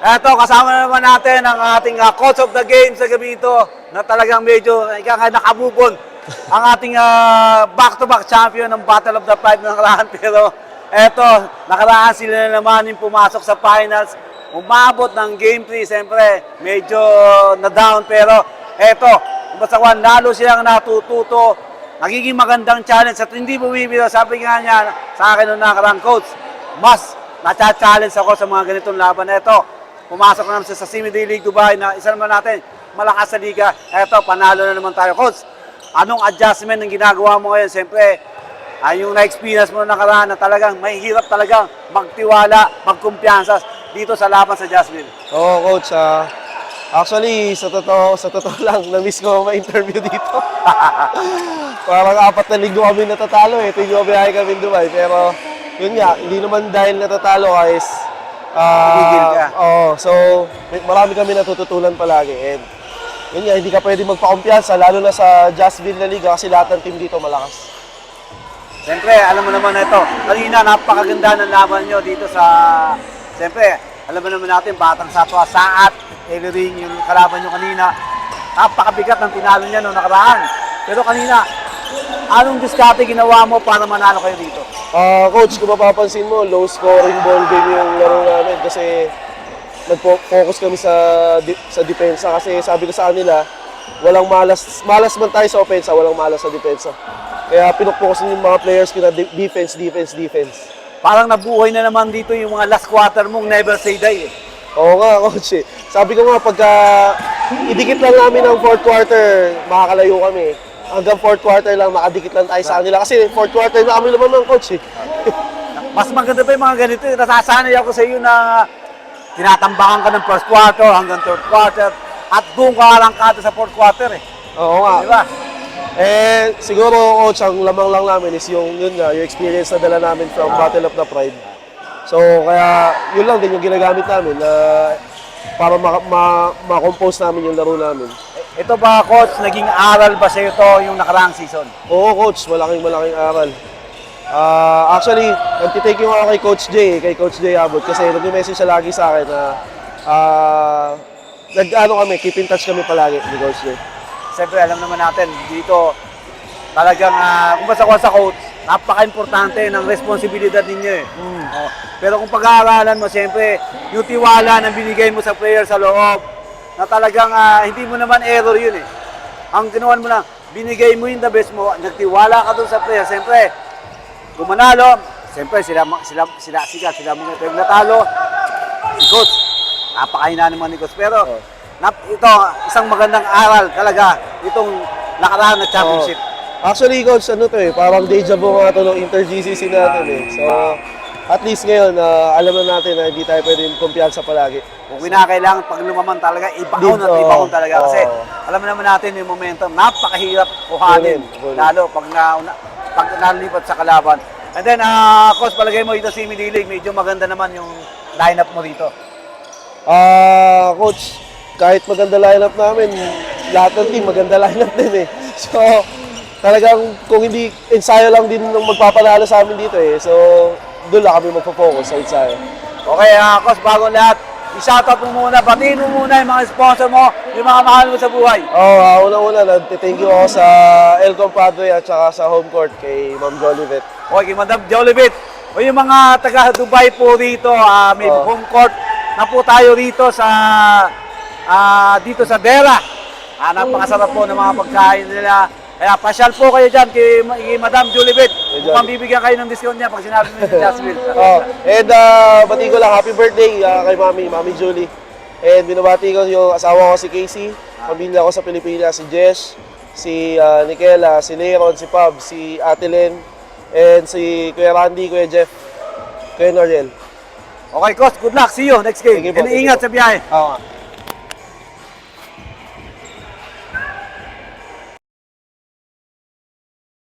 Eto, kasama naman natin ang ating coach of the game sa gabi ito na talagang medyo nakabubon ang ating back-to-back champion ng Battle of the Five na nakaraan. Pero eto, nakaraan sila na naman yung pumasok sa finals. Umabot ng game 3, siyempre medyo na-down. Pero eto, basta lalo silang natututo. Nagiging magandang challenge at hindi bumibiro. Sabi nga niya sa akin nung nakarang coach, mas na-challenge ako sa mga ganitong laban. Eto, pumasok na naman sa CMD League Dubai na isa naman natin malakas sa liga. Eto, panalo na naman tayo. Coach, anong adjustment ang ginagawa mo ngayon? Siyempre, yung na-experience mo na nakaraan na talagang may hirap talagang magtiwala, magkumpiyansa dito sa laban sa Jasmine. Oo, coach. Actually, sa totoo lang, na-miss ko ma-interview dito. Parang 4 na linggo kami natatalo eh. Ito yung biyahe kami in Dubai. Pero, yun nga, hindi naman dahil natatalo guys. So marami kami natututunan palagi. And yun nga, hindi ka pwede magpakumpiyansa, lalo na sa Jasmine na Liga kasi lahat ng team dito malakas. Siyempre, alam mo naman ito, kanina napakaganda ng laban nyo dito sa... Siyempre, alam mo naman natin, Batang Satwa, Saat, Elering, yung kalaban nyo kanina. Napakabigat ng tinalo niya noong nakaraan. Pero kanina, anong diskarte ginawa mo para manalo kayo dito? Coach, kung mapapansin mo, low scoring ball game yung laro namin kasi nag-focus kami sa depensa kasi sabi ko sa kanila, walang malas man tayo sa opensa, walang malas sa depensa. Kaya pinok-focus yung mga players ko na defense. Parang nabuhay na naman dito yung mga last quarter mong never say die eh. Oo nga, coach. Sabi ko nga, pagka idikit lang namin ang fourth quarter, makakalayo kami. Hanggang fourth quarter lang, makadikit lang tayo sa kanila. Kasi fourth quarter na kami naman ng coach eh. Mas maganda pa yung mga ganito. Nasasanay ako sa iyo na tinatambakan ka ng first quarter hanggang third quarter at doon ka arangkada sa fourth quarter eh. Oo nga. Diba? Eh, siguro coach, ang lamang lang namin is yung experience na dala namin from Battle of the Pride. So, kaya yun lang din yung ginagamit namin na para ma-compose namin yung laro namin. Ito ba, coach, naging aral ba sa ito yung nakaraang season? Oo, coach, malaking aral. Actually, nagtitake yung ako kay Coach Jay Abot kasi nag-message siya lagi sa akin na keep in touch kami palagi ni Coach Jay. Siyempre, alam naman natin, dito talagang, kung basta ko sa coach, napaka-importante ng responsibilidad ninyo eh. Oh. Pero kung pag-aaralan mo, siyempre, yung tiwala na binigay mo sa player sa loob, na talagang hindi mo naman error yun eh. Ang ginawan mo lang, binigay mo yung the best mo, nagtiwala ka doon sa player. Siyempre, kung manalo, siyempre sila mo yung natalo. Si coach, napakahina naman ni coach. Pero, ito, isang magandang aral talaga, itong nakaraan na championship. Actually, coach, parang deja vu nga ito ng inter-GCC natin eh. So, at least ngayon, alam na natin na hindi tayo pwede kumpiyansa palagi. Kung kinakailangan, pag lumaman talaga, ibaon talaga. Kasi alam naman natin yung momentum, napakahirap kuhanin. Lalo pag nalipat sa kalaban. And then, coach, palagay mo dito si CMD League, medyo maganda naman yung lineup mo dito. Coach, kahit maganda lineup namin, lahat ng team maganda lineup din eh. So, talagang kung hindi ensayo lang din nung magpapanalo sa amin dito eh. So, doon lang kami magpo-focus sa ensayo. Okay, coach, bago lahat, i-shoutout mo muna, batiin mo muna yung mga sponsor mo, yung mga mahal mo sa buhay. Una-una, nag-thank you ako sa El Compadre at saka sa home court kay Ma'am Jolivet. Okay, kay Madam Jolivet. O yung mga taga-Dubai po rito, may home court na po tayo rito sa dito sa Dera. Napakasarap po ng mga pagkain nila. Kaya pasyal po kayo dyan kay Madam Jolivet. Mukhang bibigyan kayo ng discount niya pag sinabi mo sa Jasmine. And bati ko lang happy birthday kay Mami Julie. And binabati ko yung asawa ko si Casey, pamilya ko sa Pilipinas, si Jess, si Nikela, si Leron, si Pab, si Ate Len, and si Kuya Randy, Kuya Jeff, Kuya Noriel. Okay, coach, good luck. See you next game. Sige po, And ingat sa biyahe.